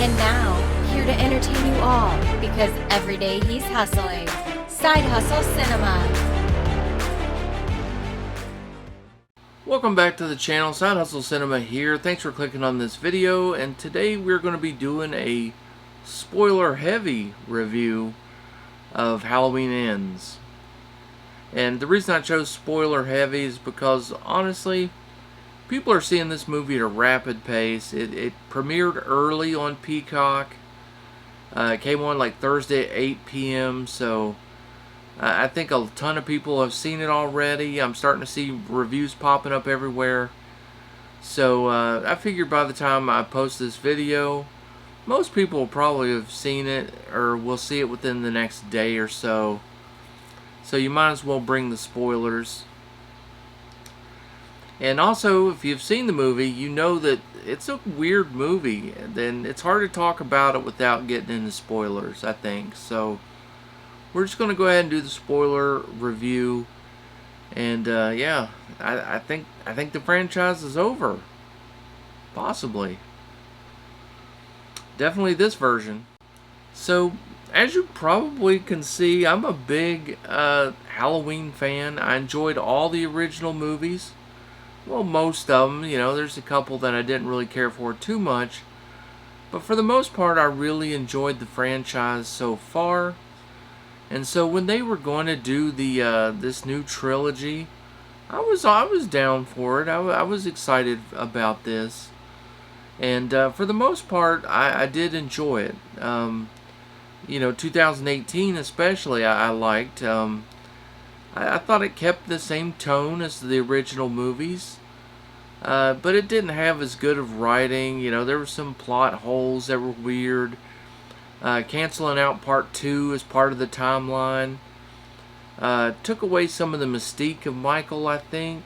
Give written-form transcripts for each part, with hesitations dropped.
And now, here to entertain you all, because every day he's hustling. Side Hustle Cinema. Welcome back to the channel. Side Hustle Cinema here. Thanks for clicking on this video, and today we're going to be doing a spoiler heavy review of Halloween Ends. And the reason I chose spoiler heavy is because honestly, people are seeing this movie at a rapid pace. It premiered early on Peacock. It came on like Thursday at 8 p.m. So I think a ton of people have seen it already. I'm starting to see reviews popping up everywhere. So I figured by the time I post this video, most people will probably have seen it or will see it within the next day or so. So you might as well bring the spoilers. And also, if you've seen the movie, you know that it's a weird movie. Then it's hard to talk about it without getting into spoilers, I think. So we're just going to go ahead and do the spoiler review. And yeah, I think the franchise is over. Possibly. Definitely this version. So, as you probably can see, I'm a big Halloween fan. I enjoyed all the original movies. Well, most of them. You know, there's a couple that I didn't really care for too much. But for the most part, I really enjoyed the franchise so far. And so when they were going to do the this new trilogy, I was down for it. I was excited about this. And for the most part, I did enjoy it. You know, 2018 especially, I liked. I thought it kept the same tone as the original movies. But it didn't have as good of writing. You know, there were some plot holes that were weird. Canceling out part 2 as part of the timeline. Took away some of the mystique of Michael, I think.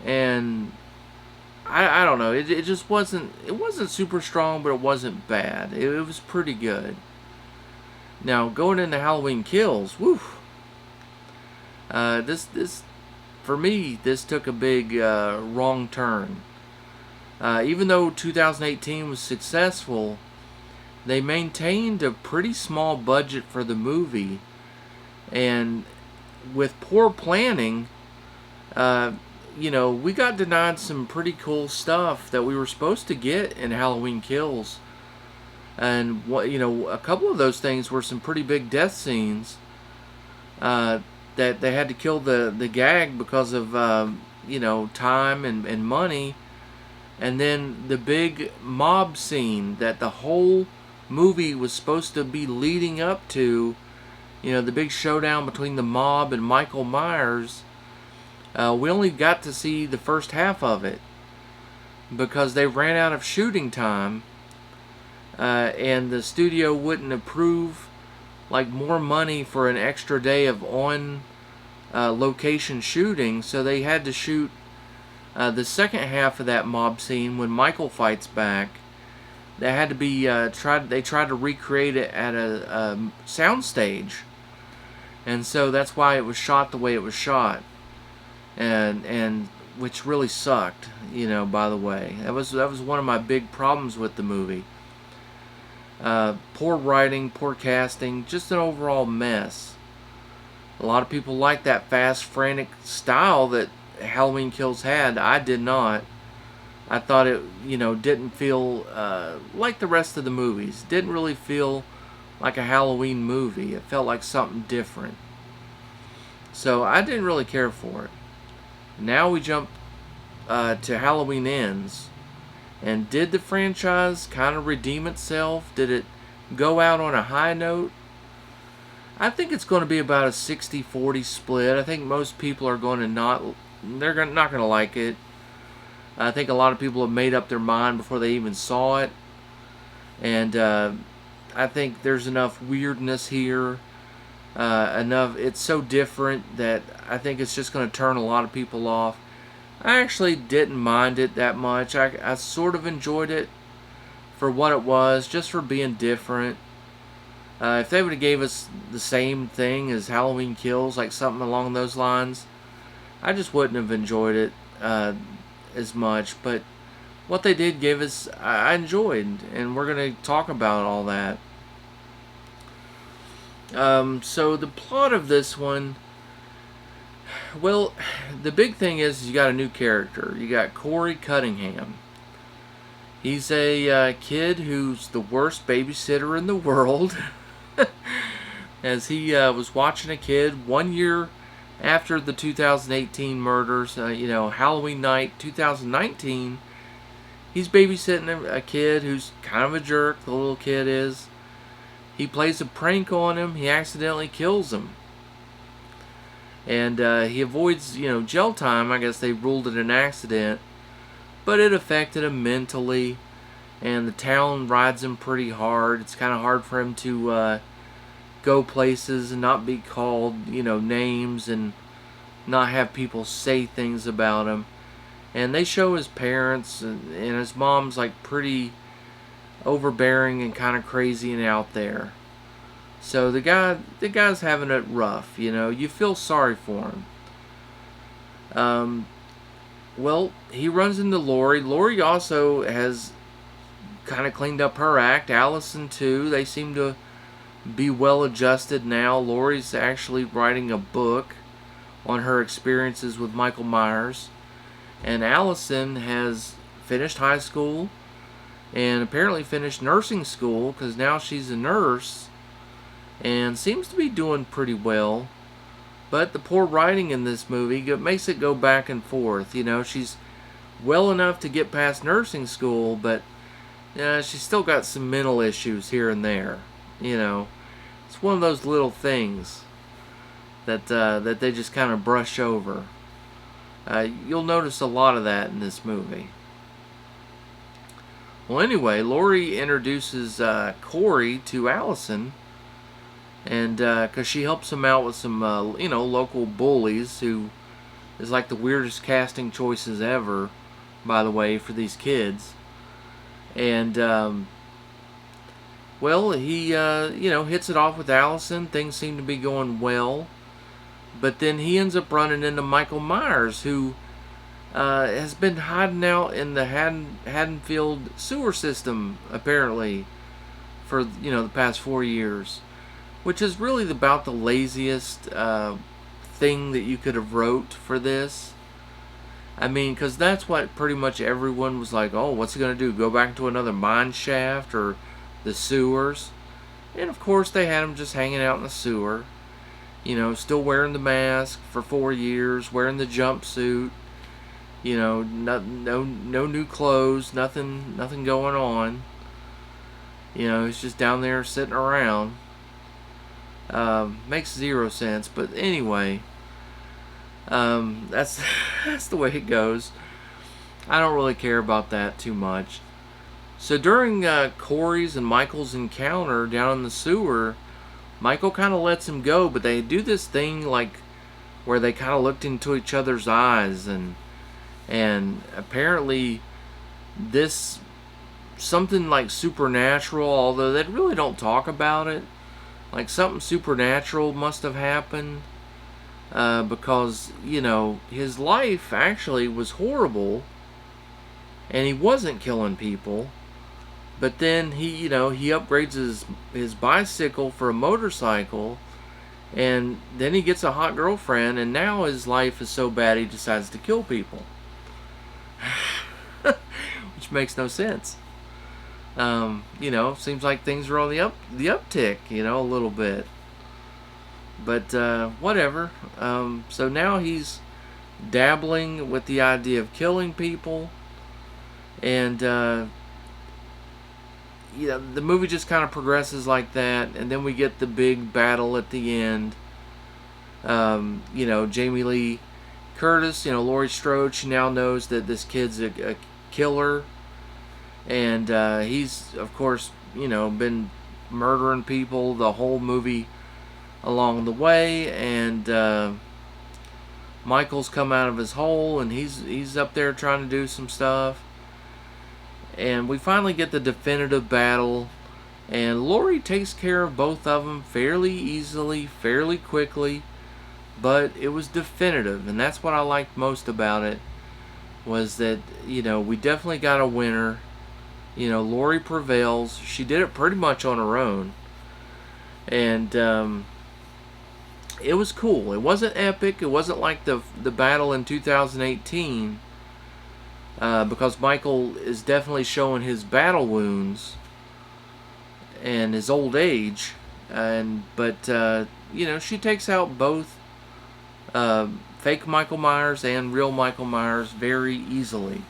And I don't know, it just wasn't super strong, but it wasn't bad. It was pretty good. Now going into Halloween Kills, woo. This for me, this took a big wrong turn. Even though 2018 was successful, they maintained a pretty small budget for the movie, and with poor planning, you know, we got denied some pretty cool stuff that we were supposed to get in Halloween Kills. And you know, a couple of those things were some pretty big death scenes that they had to kill the gag because of you know, time and money. And then the big mob scene that the whole movie was supposed to be leading up to, you know, the big showdown between the mob and Michael Myers. We only got to see the first half of it because they ran out of shooting time, and the studio wouldn't approve like more money for an extra day of on location shooting, so they had to shoot the second half of that mob scene when Michael fights back. That had to be they tried to recreate it at a sound stage, and so that's why it was shot the way it was shot. And which really sucked, you know, by the way. That was one of my big problems with the movie. Poor writing, poor casting, just an overall mess. A lot of people like that fast, frantic style that Halloween Kills had. I did not. I thought it, you know, didn't feel like the rest of the movies. Didn't really feel like a Halloween movie. It felt like something different. So I didn't really care for it. Now we jump to Halloween Ends. And did the franchise kind of redeem itself? Did it go out on a high note? I think it's going to be about a 60-40 split. I think most people are going to not going to like it. I think a lot of people have made up their mind before they even saw it. And I think there's enough weirdness here. It's so different that I think it's just going to turn a lot of people off. I actually didn't mind it that much. I sort of enjoyed it for what it was, just for being different. If they would have gave us the same thing as Halloween Kills, like something along those lines, I just wouldn't have enjoyed it as much. But what they did give us, I enjoyed, and we're going to talk about all that. So the plot of this one, well, the big thing is you got a new character. You got Corey Cunningham. He's a kid who's the worst babysitter in the world. As he was watching a kid 1 year after the 2018 murders, Halloween night 2019, he's babysitting a kid who's kind of a jerk, the little kid is. He plays a prank on him, he accidentally kills him. And he avoids, jail time. I guess they ruled it an accident. But it affected him mentally, and the town rides him pretty hard. It's kind of hard for him to go places and not be called, names, and not have people say things about him. And they show his parents, and his mom's like pretty overbearing and kind of crazy and out there. So the guy's having it rough, You feel sorry for him. Well, he runs into Lori. Lori also has kind of cleaned up her act. Allison, too. They seem to be well adjusted now. Lori's actually writing a book on her experiences with Michael Myers. And Allison has finished high school and apparently finished nursing school, because now she's a nurse and seems to be doing pretty well. But the poor writing in this movie makes it go back and forth. She's well enough to get past nursing school, but she's still got some mental issues here and there. It's one of those little things that they just kind of brush over. You'll notice a lot of that in this movie. Well, anyway, Lori introduces Corey to Allison. And because she helps him out with some, local bullies, who is like the weirdest casting choices ever, by the way, for these kids. And, he, hits it off with Allison. Things seem to be going well. But then he ends up running into Michael Myers, who has been hiding out in the Haddonfield sewer system, apparently, for, the past 4 years. Which is really about the laziest thing that you could have wrote for this. I mean, because that's what pretty much everyone was like, oh, what's he going to do? Go back to another mine shaft or the sewers? And of course they had him just hanging out in the sewer. Still wearing the mask for 4 years, wearing the jumpsuit. No new clothes, nothing going on. He's just down there sitting around. Makes zero sense, but anyway, that's the way it goes. I don't really care about that too much. So during Corey's and Michael's encounter down in the sewer, Michael kind of lets him go, but they do this thing like where they kind of looked into each other's eyes, and apparently this something like supernatural, although they really don't talk about it. Like something supernatural must have happened, because, his life actually was horrible, and he wasn't killing people. But then he upgrades his bicycle for a motorcycle, and then he gets a hot girlfriend, and now his life is so bad he decides to kill people. Which makes no sense. Seems like things are on the uptick, a little bit. But whatever. So now he's dabbling with the idea of killing people, and the movie just kind of progresses like that, and then we get the big battle at the end. Jamie Lee Curtis, Laurie Strode, she now knows that this kid's a killer. And he's, of course, been murdering people the whole movie along the way. And Michael's come out of his hole, and he's up there trying to do some stuff. And we finally get the definitive battle. And Laurie takes care of both of them fairly easily, fairly quickly. But it was definitive, and that's what I liked most about it. was that, we definitely got a winner. Lori prevails. She did it pretty much on her own. And it was cool. It wasn't epic. It wasn't like the battle in 2018, because Michael is definitely showing his battle wounds and his old age. But she takes out both fake Michael Myers and real Michael Myers very easily.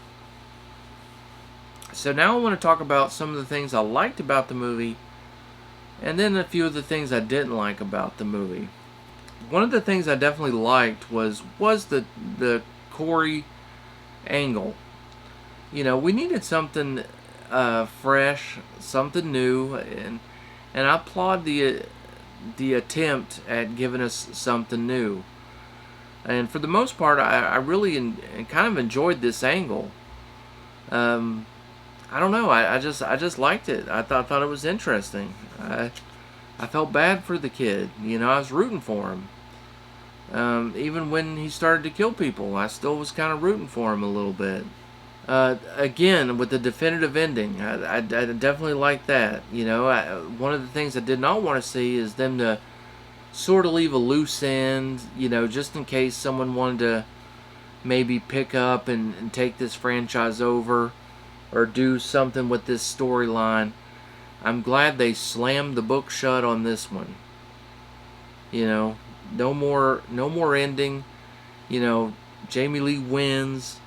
So now I want to talk about some of the things I liked about the movie, and then a few of the things I didn't like about the movie. One of the things I definitely liked was the Corey angle. We needed something fresh, something new, and I applaud the attempt at giving us something new. And for the most part, I really kind of enjoyed this angle. I don't know. I just liked it. I thought it was interesting. I felt bad for the kid. I was rooting for him. Even when he started to kill people, I still was kind of rooting for him a little bit. Again, with the definitive ending, I definitely like that. One of the things I did not want to see is them to sort of leave a loose end, just in case someone wanted to maybe pick up and take this franchise over, or do something with this storyline. I'm glad they slammed the book shut on this one. No more ending. Jamie Lee wins.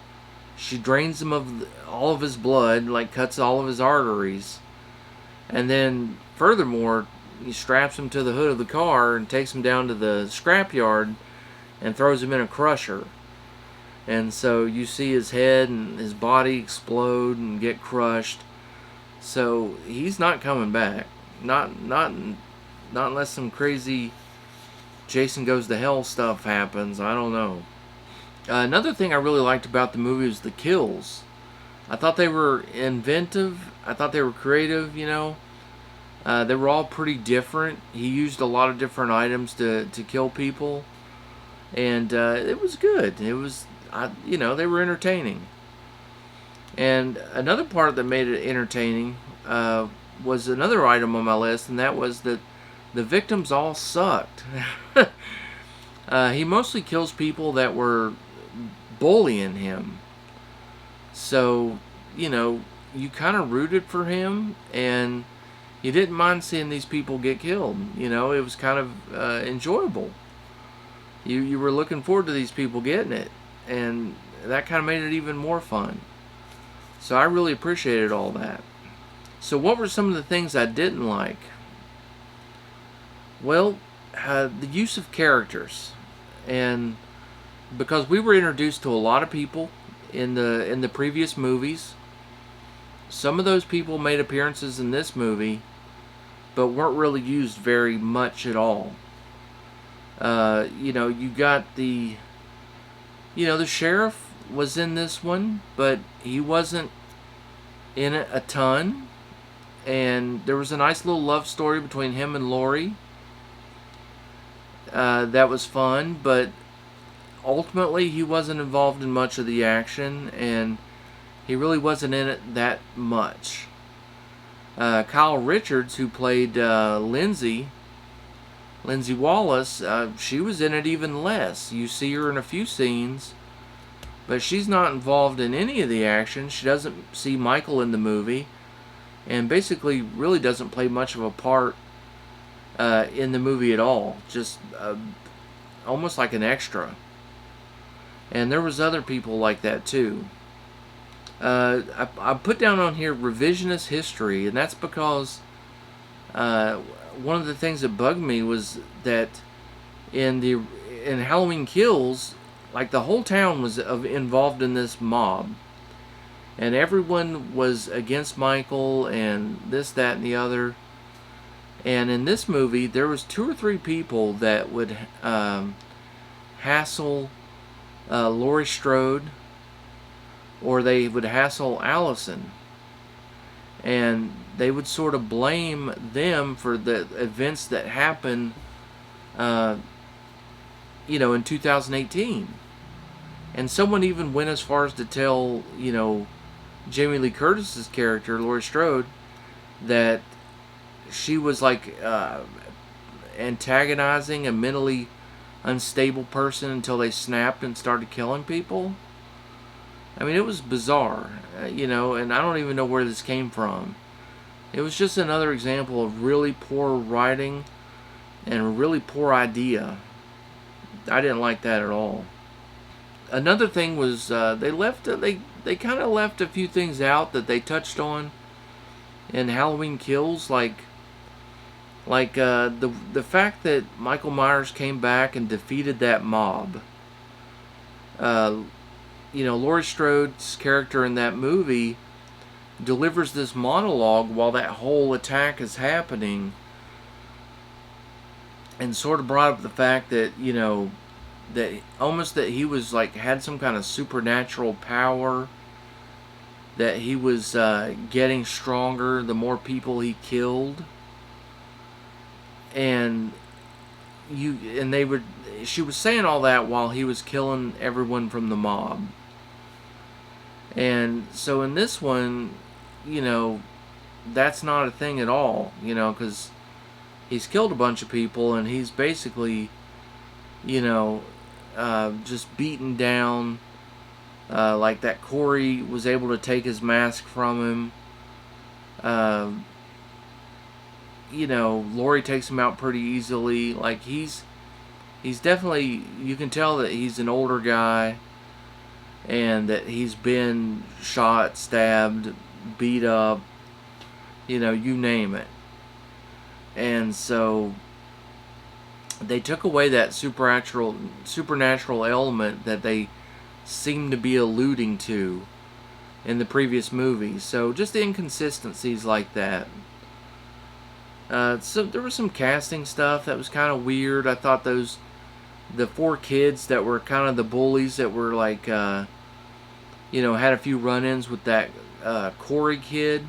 She drains him of all of his blood, like cuts all of his arteries. And then, furthermore, he straps him to the hood of the car and takes him down to the scrapyard and throws him in a crusher. And so you see his head and his body explode and get crushed. So he's not coming back. Not unless some crazy Jason Goes to Hell stuff happens. I don't know. Another thing I really liked about the movie was the kills. I thought they were inventive. I thought they were creative, They were all pretty different. He used a lot of different items to kill people. And it was good. It was, they were entertaining. And another part that made it entertaining was another item on my list, and that was that the victims all sucked. He mostly kills people that were bullying him. So, you kind of rooted for him, and you didn't mind seeing these people get killed. It was kind of enjoyable. You were looking forward to these people getting it, and that kind of made it even more fun. So I really appreciated all that. So what were some of the things I didn't like? Well, the use of characters. And because we were introduced to a lot of people in the previous movies, some of those people made appearances in this movie, but weren't really used very much at all. You got the sheriff was in this one, but he wasn't in it a ton. And there was a nice little love story between him and Lori. That was fun, but ultimately he wasn't involved in much of the action, and he really wasn't in it that much. Kyle Richards, who played Lindsay Wallace, she was in it even less. You see her in a few scenes, but she's not involved in any of the action. She doesn't see Michael in the movie, and basically really doesn't play much of a part in the movie at all. Just almost like an extra. And there was other people like that too. I put down on here revisionist history, and that's because one of the things that bugged me was that in Halloween Kills, like the whole town was involved in this mob, and everyone was against Michael and this, that, and the other. And in this movie, there was 2 or 3 people that would hassle Laurie Strode, or they would hassle Allison, and they would sort of blame them for the events that happened, in 2018. And someone even went as far as to tell, Jamie Lee Curtis's character, Laurie Strode, that she was like antagonizing a mentally unstable person until they snapped and started killing people. I mean, it was bizarre, and I don't even know where this came from. It was just another example of really poor writing and a really poor idea. I didn't like that at all. Another thing was they kind of left a few things out that they touched on in Halloween Kills, like the fact that Michael Myers came back and defeated that mob. Laurie Strode's character in that movie delivers this monologue while that whole attack is happening, and sort of brought up the fact that that he was like had some kind of supernatural power, that he was getting stronger the more people he killed, and she was saying all that while he was killing everyone from the mob. And so in this one, that's not a thing at all, because he's killed a bunch of people and he's basically, just beaten down. Like that Corey was able to take his mask from him. Laurie takes him out pretty easily. Like he's definitely, you can tell that he's an older guy and that he's been shot, stabbed, beat up, you name it. And so they took away that supernatural element that they seem to be alluding to in the previous movies. So just inconsistencies like that. So there was some casting stuff that was kind of weird. I thought the 4 kids that were kind of the bullies that were like, had a few run-ins with that Corey kid.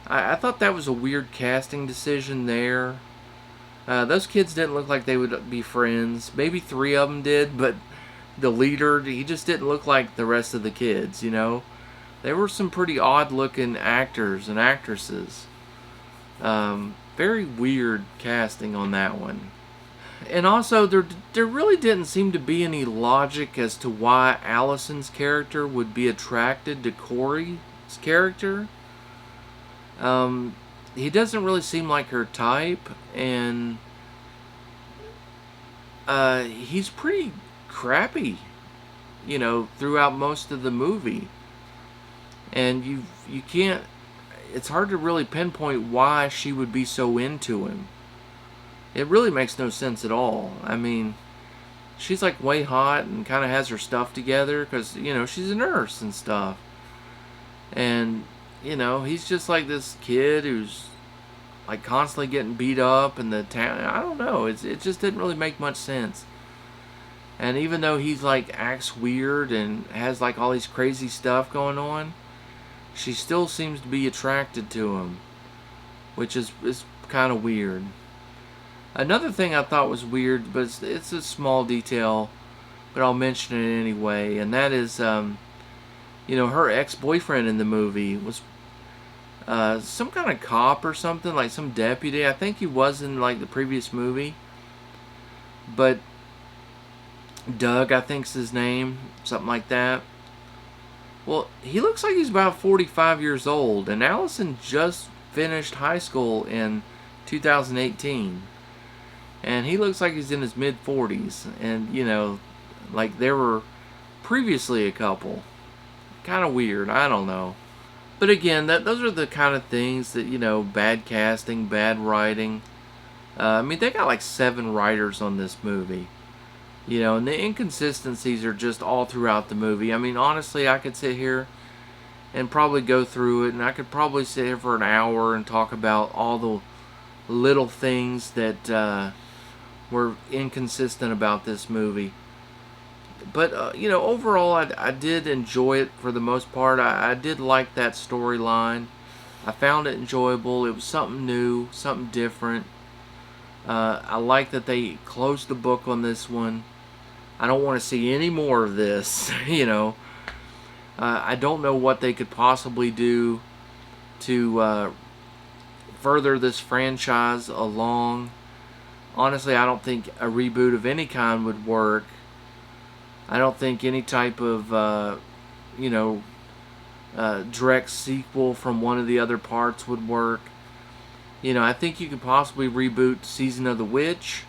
I thought that was a weird casting decision there. Those kids didn't look like they would be friends. Maybe 3 of them did, but the leader, he just didn't look like the rest of the kids, There were some pretty odd-looking actors and actresses. Very weird casting on that one. And also, there really didn't seem to be any logic as to why Allison's character would be attracted to Corey's character. He doesn't really seem like her type, and he's pretty crappy, throughout most of the movie. And you can't, it's hard to really pinpoint why she would be so into him. It really makes no sense at all. I mean, she's like way hot and kind of has her stuff together because, she's a nurse and stuff. And, he's just like this kid who's like constantly getting beat up in the town. I don't know. It just didn't really make much sense. And even though he's like acts weird and has like all these crazy stuff going on, she still seems to be attracted to him, which is kind of weird. Another thing I thought was weird, but it's a small detail, but I'll mention it anyway, and that is, her ex-boyfriend in the movie was some kind of cop or something, like some deputy. I think he was in like the previous movie, but Doug, I think's his name, something like that. Well, he looks like he's about 45 years old, and Allison just finished high school in 2018. And he looks like he's in his mid-40s. And, like they were previously a couple. Kind of weird. I don't know. But again, those are the kind of things that, bad casting, bad writing. They got like 7 writers on this movie. And the inconsistencies are just all throughout the movie. Honestly, I could sit here and probably go through it. And I could probably sit here for an hour and talk about all the little things that were inconsistent about this movie. But, overall, I did enjoy it for the most part. I did like that storyline. I found it enjoyable. It was something new, something different. I like that they closed the book on this one. I don't want to see any more of this. I don't know what they could possibly do to further this franchise along. Honestly, I don't think a reboot of any kind would work. I don't think any type of, direct sequel from one of the other parts would work. I think you could possibly reboot Season of the Witch,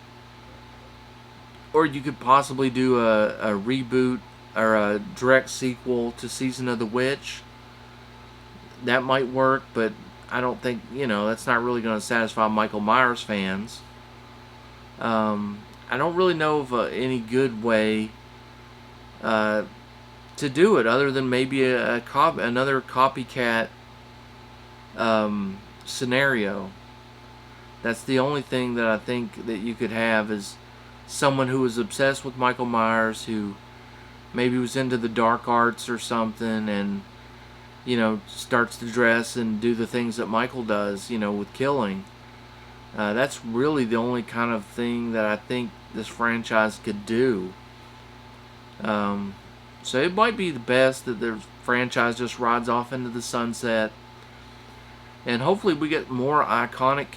or you could possibly do a reboot or a direct sequel to Season of the Witch. That might work, but I don't think, that's not really going to satisfy Michael Myers fans. I don't really know of any good way to do it other than maybe another copycat scenario. That's the only thing that I think that you could have is someone who was obsessed with Michael Myers, who maybe was into the dark arts or something, and starts to dress and do the things that Michael does, with killing. That's really the only kind of thing that I think this franchise could do. So it might be the best that the franchise just rides off into the sunset, and hopefully we get more iconic,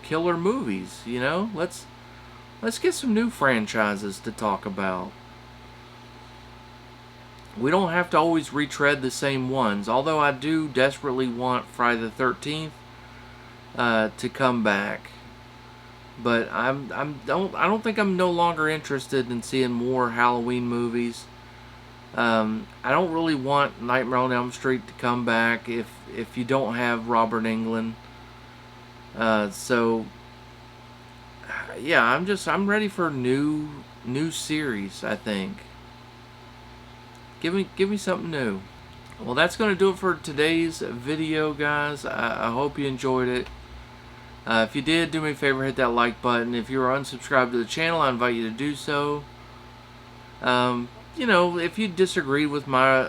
killer movies. Let's get some new franchises to talk about. We don't have to always retread the same ones, although I do desperately want Friday the 13th to come back. But I don't think I'm no longer interested in seeing more Halloween movies. I don't really want Nightmare on Elm Street to come back if you don't have Robert Englund. So yeah, I'm ready for a new series. I think. Give me something new. Well, that's going to do it for today's video, guys. I hope you enjoyed it. If you did, do me a favor, hit that like button. If you're unsubscribed to the channel, I invite you to do so. If you disagree with my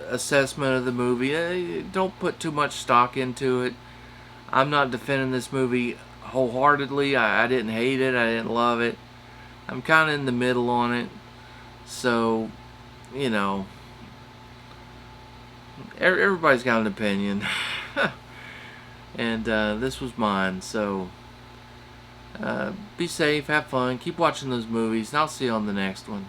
assessment of the movie, don't put too much stock into it. I'm not defending this movie wholeheartedly. I didn't hate it. I didn't love it. I'm kind of in the middle on it. So, everybody's got an opinion. And this was mine. So, be safe, have fun, keep watching those movies, and I'll see you on the next one.